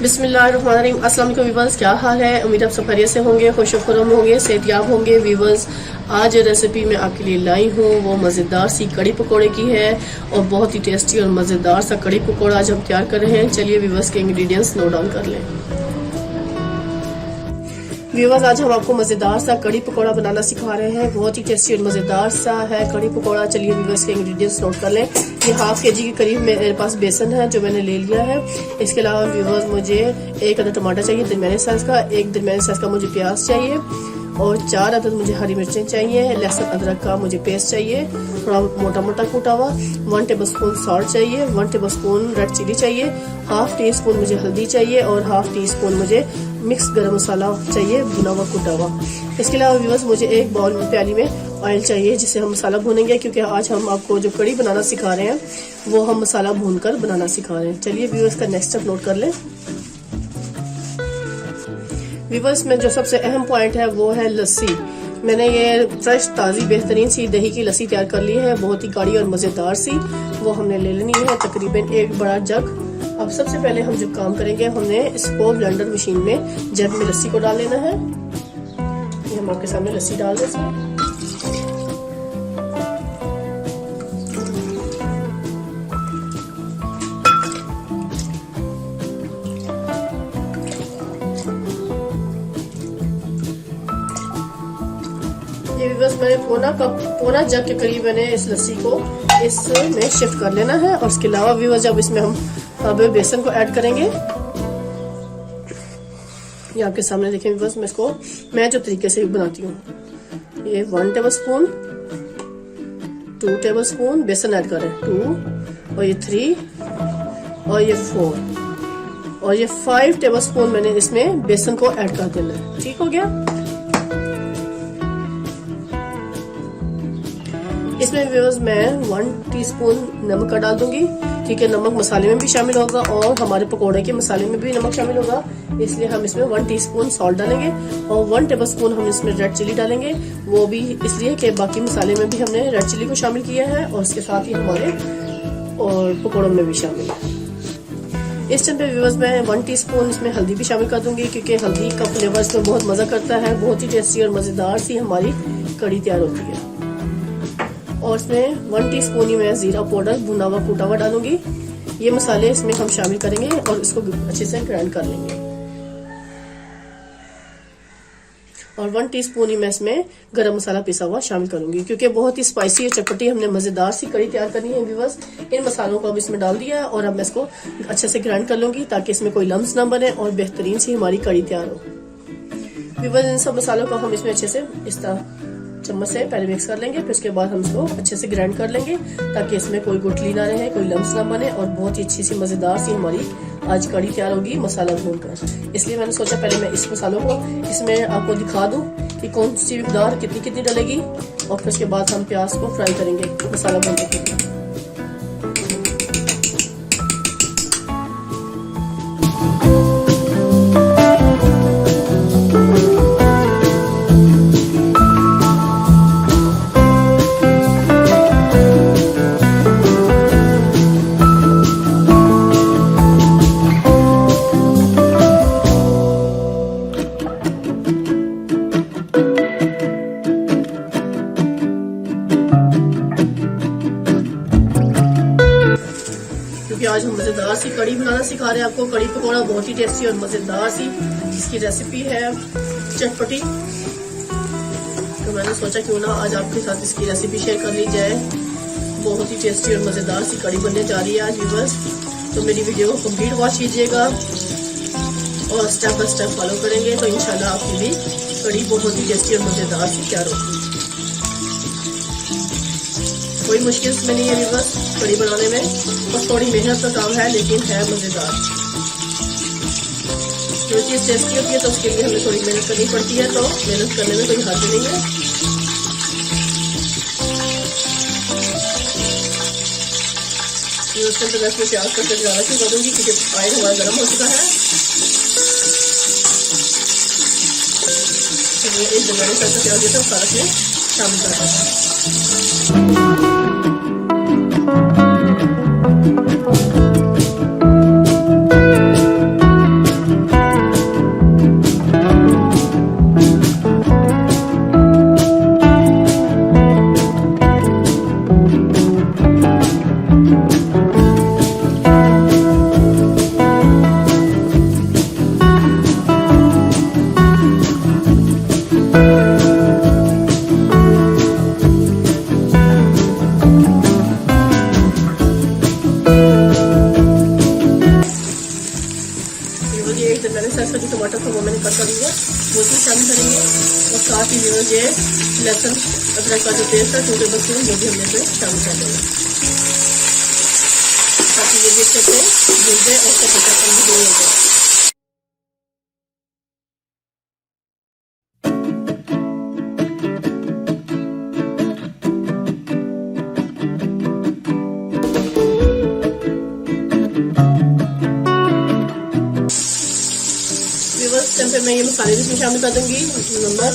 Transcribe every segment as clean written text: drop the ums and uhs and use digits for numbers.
बिस्मिल्लाहिर्रहमानिर्रहीम। अस्सलाम वालेकुम वीवर्स, क्या हाल है? उम्मीद आप सब खैरियत से होंगे, खुशखुरम होंगे, सेहतयाब होंगे। वीवर्स, आज रेसिपी मैं आपके लिए लाई हूँ वो मज़ेदार सी कड़ी पकौड़े की है और बहुत ही टेस्टी और मज़ेदार सा कड़ी पकौड़ा आज हम तैयार कर रहे हैं। चलिए वीवर्स के इंग्रेडिएंट्स नोट डाउन कर लें। व्यूवर्स, आज हम आपको मज़ेदार सा कड़ी पकौड़ा बनाना सिखा रहे हैं। बहुत ही टेस्टी और मज़ेदार सा है कड़ी पकौड़ा। चलिए व्यूवर्स के इंग्रेडिएंट्स नोट कर लें। ये हाफ के जी के करीब मेरे पास बेसन है जो मैंने ले लिया है। इसके अलावा व्यूवर्स मुझे एक अदद टमाटर चाहिए दरमियाने साइज का, एक दरमियाने साइज का मुझे प्याज चाहिए और 4 अदद मुझे हरी मिर्चें चाहिए। लहसुन अदरक का मुझे पेस्ट चाहिए, थोड़ा मोटा मोटा कूटा हुआ। 1 टेबलस्पून सॉल्ट चाहिए, 1 टेबलस्पून रेड चिली चाहिए, हाफ टी स्पून मुझे हल्दी चाहिए और हाफ टी स्पून मुझे मिक्स गरम मसाला चाहिए भुना हुआ कुटा हुआ। इसके अलावा व्यूअर्स मुझे एक बाउल में प्याली में ऑयल चाहिए जिससे हम मसाला भूनेंगे, क्योंकि आज हम आपको जो कड़ी बनाना सिखा रहे हैं वो हम मसाला भूनकर बनाना सिखा रहे हैं। चलिए व्यूअर्स का नेक्स्ट स्टेप नोट कर लें। व्यूअर्स में जो सबसे अहम पॉइंट है वो है लस्सी। मैंने ये फ्रेश ताज़ी बेहतरीन सी दही की लस्सी तैयार कर ली है, बहुत ही गाढ़ी और मज़ेदार सी। वो हमने ले लेनी है तकरीबन 1 बड़ा जग। अब सबसे पहले हम जो काम करेंगे, हमने इसको ब्लेंडर मशीन में जग में लस्सी को डाल लेना है। ये हम आपके सामने लस्सी डाल दें इसमें। ये बस मैंने पौना जग के करीब मैंने इस लस्सी को इसमें शिफ्ट कर लेना है। और इसके अलावा व्यूअर्स जब इसमें हम अब बेसन को ऐड करेंगे, ये आपके सामने देखें व्यूअर्स, मैं जो तरीके से बनाती हूँ, ये 1 टेबलस्पून 2 टेबलस्पून बेसन ऐड करें, 2 और ये 3 और ये 4 और ये 5 टेबलस्पून मैंने इसमें बेसन को ऐड कर देना है। ठीक हो गया। इसमें व्यूअर्स मैं 1 टीस्पून नमक का डाल दूंगी, ठीक है। नमक मसाले में भी शामिल होगा और हमारे पकोड़े के मसाले में भी नमक शामिल होगा, इसलिए हम इसमें 1 टीस्पून सॉल्ट डालेंगे और 1 टेबलस्पून हम इसमें रेड चिली डालेंगे। वो भी इसलिए कि बाकी मसाले में भी हमने रेड चिली को शामिल किया है और इसके साथ ही हमारे और पकौड़ों में भी शामिल है। इस टाइम पे व्यूअर्स मैं 1 टीस्पून इसमें हल्दी भी शामिल कर दूंगी, क्योंकि हल्दी का फ्लेवर इसमें बहुत मजा करता है। बहुत ही टेस्टी और मजेदार सी हमारी कड़ी तैयार होती है। और इसमें 1 टीस्पून ही मैं जीरा पाउडर भुना हुआ कूटा हुआ डालूंगी। ये मसाले इसमें हम शामिल करेंगे और इसको अच्छे से ग्राइंड कर लेंगे। और 1 टीस्पून ही मैं इसमें गरम मसाला पिसा हुआ शामिल करूंगी, क्योंकि बहुत ही स्पाइसी और चटपटी हमने मजेदार सी कड़ी तैयार करनी है व्यूअर्स। इन मसालों को अब इसमें डाल दिया और अब मैं इसको अच्छे से ग्राइंड कर लूंगी ताकि इसमें कोई लम्स ना बने और बेहतरीन सी हमारी कड़ी तैयार हो। व्यूअर्स, इन सब मसालों को हम इसमें अच्छे से इस तरह चम्मच से पहले मिक्स कर लेंगे, फिर उसके बाद हम इसको अच्छे से ग्राइंड कर लेंगे ताकि इसमें कोई गुठली ना रहे, कोई लम्स ना बने और बहुत ही अच्छी सी मजेदार सी हमारी आज कड़ी तैयार होगी मसाला भूनकर। इसलिए मैंने सोचा पहले मैं इस मसालों को इसमें आपको दिखा दूं कि कौन सी मिकदार कितनी डलेगी और फिर उसके बाद हम प्याज को फ्राई करेंगे मसाला भूनने के लिए। आज हम मजेदार सी कड़ी बनाना सिखा रहे हैं आपको। कड़ी पकौड़ा बहुत ही टेस्टी और मजेदार सी इसकी रेसिपी है, चटपटी। तो मैंने सोचा क्यों ना आज आपके साथ इसकी रेसिपी शेयर कर ली जाए। बहुत ही टेस्टी और मजेदार सी कड़ी बनने जा रही है आज व्यूअर्स। तो मेरी वीडियो को कंप्लीट वॉच कीजिएगा और स्टेप बाय स्टेप फॉलो करेंगे तो इंशाल्लाह आपकी भी कड़ी बहुत ही टेस्टी और मजेदार सी तैयार होगी। कोई मुश्किल इसमें नहीं है व्यूअर्स कड़ी बनाने में, बस थोड़ी मेहनत का काम है लेकिन है मजेदार। जो चीज़ टेस्टी होती है तो उसके लिए हमें थोड़ी मेहनत करनी पड़ती है, तो मेहनत करने में कोई हर्ज नहीं है। उसके अंदर मैं प्याज का ज़्यादा क्यों कर दूंगी क्योंकि ऑयल हमारा गर्म हो चुका है। एक जगह से प्याज देता हूँ सारा इसमें शामिल करता हूँ। ये एक मैंने साइज का जो टमाटर था वो मैंने कट कर दिया, वो भी शामिल करेंगे। और साथ ही जो ये लहसुन अदरक का जो पेस्ट है 2 टेबल स्पून, वो भी हमने इसमें शामिल कर देंगे ताकि ये भी अच्छे से भून जाए और उसका कच्चापन भी दूर हो जाए। टाइम पे मैं ये मसाले भी इसमें शामिल कर दूंगी, नमक,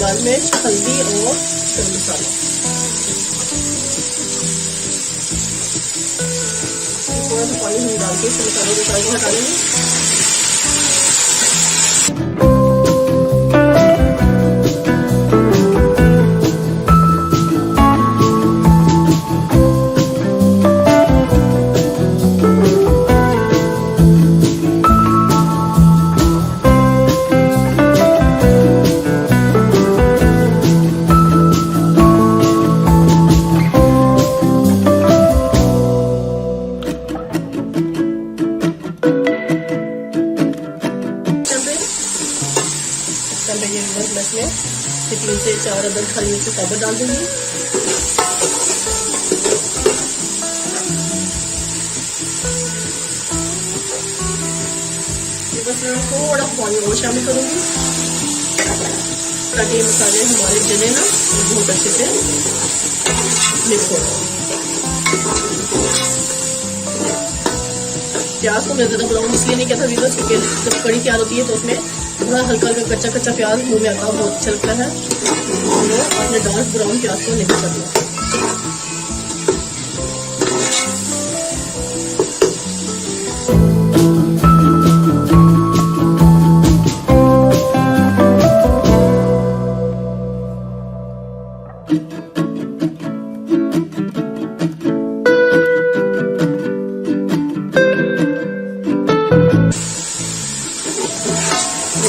लाल मिर्च, हल्दी और गरम मसाला। थोड़ा सा पानी हम डाल के मसालों को फ्राई हटा लेंगे। में 3 से 4 अदरक हरी मिर्च पाउडर डाल दूंगी। बस थोड़ा पानी और शामिल करूंगी ताकि मसाले हमारे जले ना बहुत अच्छे से मिक्स हो जाए। प्याज को मैं ज़्यादा ब्राउन इसलिए नहीं किया था वीडियो, क्योंकि जब कड़ी तैयार होती है तो उसमें थोड़ा हल्का हल्का कच्चा कच्चा प्याज मुंह में आता है, बहुत अच्छा लगता है। तो आपने डार्क ब्राउन प्याज को नहीं करना।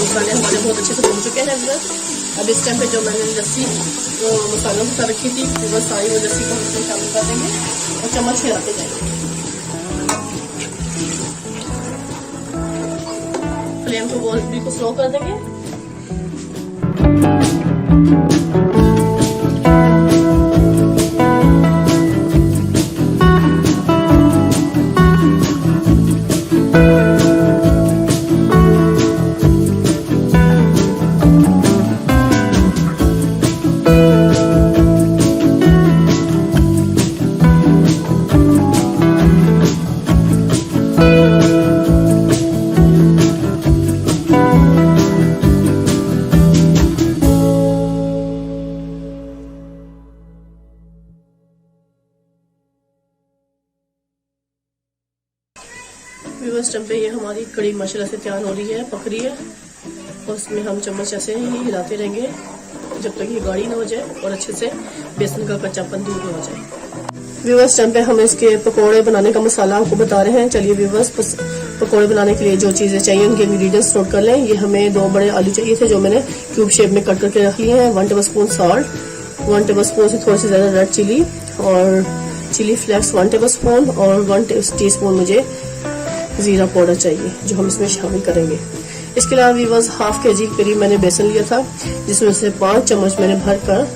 मसाले हमारे बहुत अच्छे से भून चुके हैं। अब इस टाइम पे जो मैंने लस्सी मसालों के साथ रखी थी वो सारी वो लस्सी को हम इसमें शामिल कर देंगे और चम्मच हिलाते जाएंगे। फ्लेम को बिल्कुल स्लो कर देंगे। इस टाइम पे ये हमारी कड़ी माशाल्लाह से तैयार हो रही है, पक रही है। और इसमें हम चम्मच ऐसे ही हिलाते रहेंगे जब तक ये गाढ़ी ना हो जाए और अच्छे से बेसन का कच्चापन दूर हो जाए। व्यूअर्स, टाइम पे हम इसके पकोड़े बनाने का मसाला आपको बता रहे हैं। चलिए व्यूअर्स, पकोड़े बनाने के लिए जो चीज़ें चाहिए उनके इंग्रेडिएंट्स नोट कर लें। ये हमें 2 बड़े आलू चाहिए थे जो मैंने क्यूब शेप में कट करके रख लिए हैं। 1 table spoon salt, 1 table spoon से थोड़ी सी ज़्यादा रेड चिली और चिली फ्लेक्स 1 टेबल स्पून और 1 टीस्पून मुझे जीरा पाउडर चाहिए जो हम इसमें शामिल करेंगे। इसके अलावा व्यूअर्स, हाफ केजी करीब मैंने बेसन लिया था जिसमें से 5 चम्मच मैंने भर कर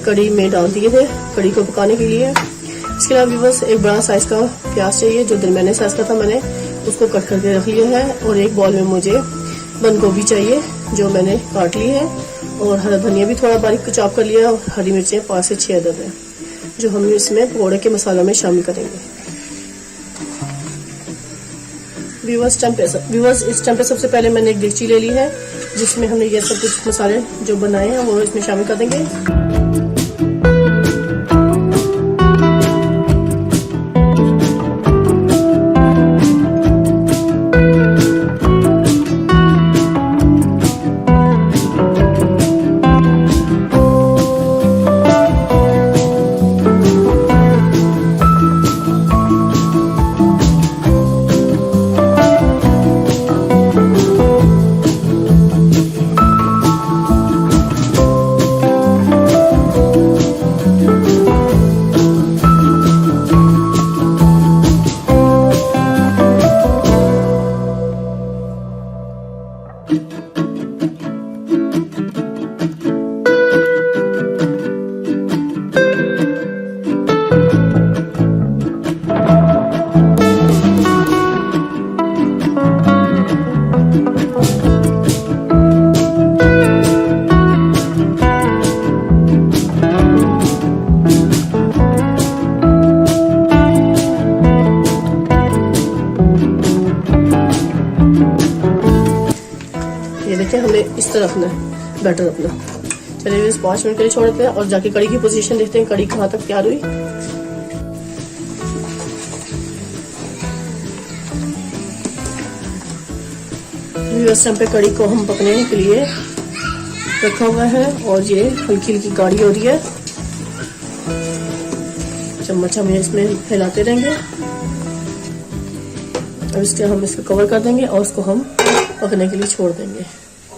कड़ी में डाल दिए थे कड़ी को पकाने के लिए। इसके अलावा व्यूअर्स, एक बड़ा साइज का प्याज चाहिए जो दरमियाने साइज का था, मैंने उसको कट करके रख लिया है। और एक बॉल में मुझे बंद गोभी चाहिए जो मैंने काट ली है और हरा धनिया भी थोड़ा बारीक चॉप कर लिया और हरी मिर्चें 5 से 6 अदद है जो हम इसमें पकौड़े के मसालों में शामिल करेंगे। व्यूअर्स, इस टाइम पे सबसे पहले मैंने एक डेगची ले ली है जिसमें हमने ये सब कुछ मसाले जो बनाए हैं वो इसमें शामिल कर देंगे। हमें इस तरह रखना है बैटर अपना। चलिए इस 5 मिनट के लिए छोड़ देते हैं और जाके कड़ी की पोजीशन देखते हैं कड़ी कहाँ तक तैयार हुई। इस टाइम पे कड़ी को हम पकने के लिए रखा हुआ है और ये हल्की हल्की गाढ़ी हो रही है। चम्मच हम इसमें फैलाते रहेंगे। अब इसके हम इसको कवर कर देंगे और उसको हम पकने के लिए छोड़ देंगे।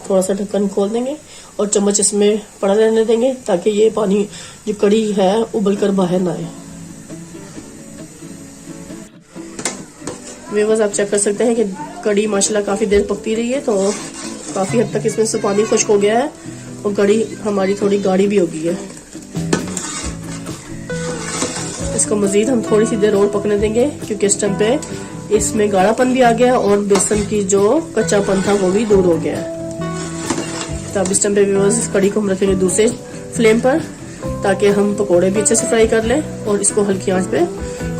थोड़ा सा ढक्कन खोल देंगे और चम्मच इसमें पड़ा रहने देंगे ताकि ये पानी जो कड़ी है उबल कर बाहर ना आए। व्यूअर्स आप चेक कर सकते हैं कि कड़ी माशाल्लाह काफी देर पकती रही है तो काफी हद तक इसमें से पानी खुश्क हो गया है और कड़ी हमारी थोड़ी गाढ़ी भी हो गई है। इसको मजीद हम थोड़ी सी देर और पकने देंगे क्योंकि इस टाइम पे इसमें गाढ़ापन भी आ गया और बेसन की जो कच्चापन था वो भी दूर हो गया है। तो अब इस टाइम पे व्यूअर्स इस कड़ी को हम रखेंगे दूसरे फ्लेम पर ताकि हम पकोड़े भी अच्छे से फ्राई कर लें और इसको हल्की आंच पे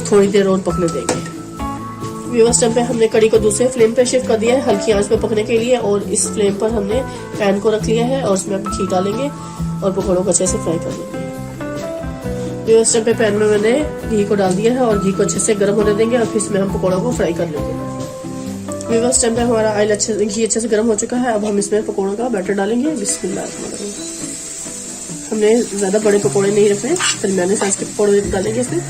थोड़ी देर और पकने देंगे। व्यूअर्स टाइम पे हमने कड़ी को दूसरे फ्लेम पे शिफ्ट कर दिया है हल्की आंच पे पकने के लिए और इस फ्लेम पर हमने पैन को रख लिया है और उसमें घी डालेंगे और पकोड़ों को अच्छे से फ्राई कर लेंगे। व्यूअर्स टाइम पे पैन में मैंने घी को डाल दिया है और घी को अच्छे से गर्म होने देंगे और फिर इसमें हम पकोड़ों को फ्राई कर लेंगे। व्यूअर्स टाइम पे हमारा ऑयल घी अच्छे से गर्म हो चुका है। अब हम इसमें पकोड़ों का बैटर डालेंगे। बिस्मिल्लाह। हमने ज्यादा बड़े पकोड़े नहीं रखने, दरमियाने साइज के पकोड़े डालेंगे इसमें।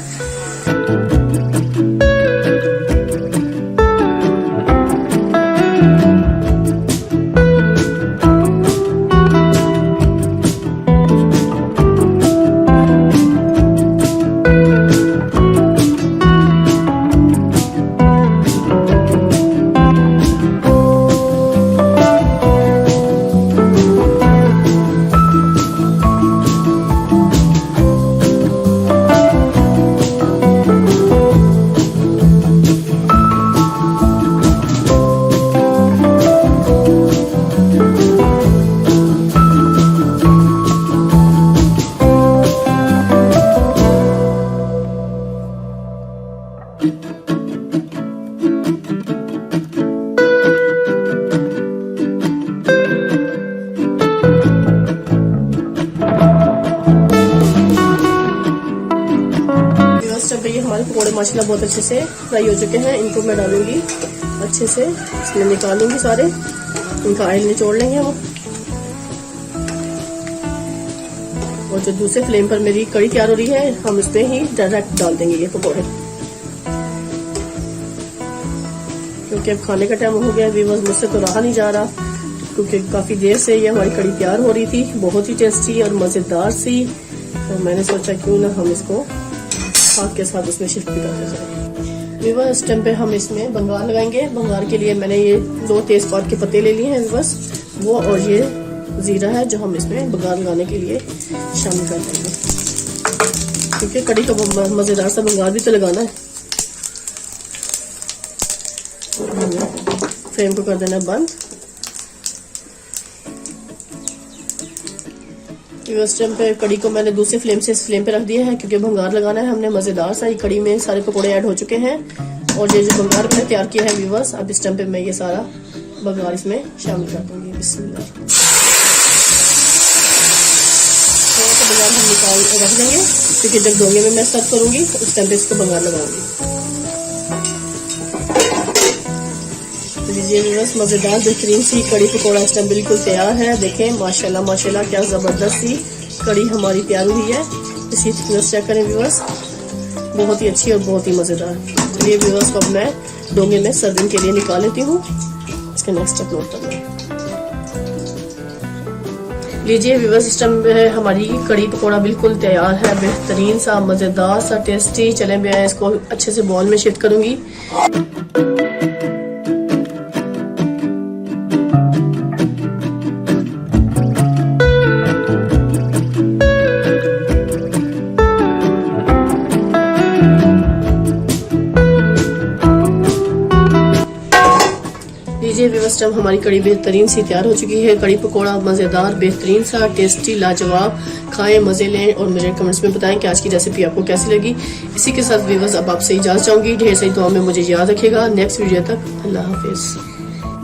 ये हमारे पकौड़े माशाल्लाह बहुत अच्छे से फ्राई हो चुके हैं। इनको मैं डालूंगी अच्छे से, इसमें निकालूंगी सारे, इनका ऑयल निचोड़ लेंगे वो। और जो दूसरे फ्लेम पर मेरी कड़ी तैयार हो रही है हम इसमें ही डायरेक्ट डाल देंगे ये पकौड़े, क्योंकि अब खाने का टाइम हो गया। व्यूअर्स मुझसे तो रहा नहीं जा रहा क्योंकि काफी देर से ये हमारी कड़ी तैयार हो रही थी, बहुत ही टेस्टी और मजेदार सी। तो मैंने सोचा क्यों ना हम इसको साग के साथ उसमें शिफ्ट भी करते जाए। व्यूअर्स इस टाइम पे हम इसमें बंगार लगाएंगे। बंगार के लिए मैंने ये 2 तेजपात के पत्ते ले लिए हैं व्यूअर्स, वो और ये जीरा है जो हम इसमें बंगार लगाने के लिए शामिल कर देंगे, क्योंकि कड़ी का मजेदार सा बंगार भी तो लगाना है। फ्लेम को कर देना बंद। इस टाइम पे कड़ी को मैंने दूसरे फ्लेम से इस फ्लेम पे रख दिया है क्योंकि भंगार लगाना है हमने मजेदार सा। कड़ी में सारे पकोड़े ऐड हो चुके हैं और ये जो भंगार मैंने तैयार किया है व्यूअर्स, अब इस टाइम पे मैं ये सारा भंगार इसमें शामिल कर दूंगी। बिस्मिल्लाह। थोड़ा सा भंगार हम निकाल रख देंगे क्योंकि जब डोंगे में मैं सर्व करूंगी उस टाइम पे इसको भंगार लगाऊंगी। लीजिए व्यूअर्स, मजेदार बेहतरीन सी कड़ी पकौड़ा इस टाइम बिल्कुल तैयार है। देखें माशाल्लाह माशाल्लाह क्या जबरदस्त सी कड़ी हमारी तैयार हुई है। इसी थिकनेस चेक करें व्यूअर्स, बहुत ही अच्छी और बहुत ही मजेदार। चलिए व्यूअर्स को अब मैं डोंगे में सर्विंग के लिए निकाल लेती हूँ। इसका नेक्स्ट स्टेप नोट करना है। लीजिए व्यूअर्स, इस टाइम हमारी कड़ी पकौड़ा बिल्कुल तैयार है, बेहतरीन सा मजेदार सा टेस्टी। चले मैं इसको अच्छे से बॉल में शिफ्ट करूंगी। लीजिए व्यवस्था, हमारी कड़ी बेहतरीन सी तैयार हो चुकी है। कड़ी पकौड़ा मज़ेदार, बेहतरीन सा, टेस्टी, लाजवाब। खाएं, मज़े लें और मुझे कमेंट्स में बताएं कि आज की रेसिपी आपको कैसी लगी। इसी के साथ व्यूअर्स अब आपसे इजाज़त चाहूँगी। ढेर सारी दुआ में मुझे याद रखिएगा। नेक्स्ट वीडियो तक अल्लाह हाफिज़।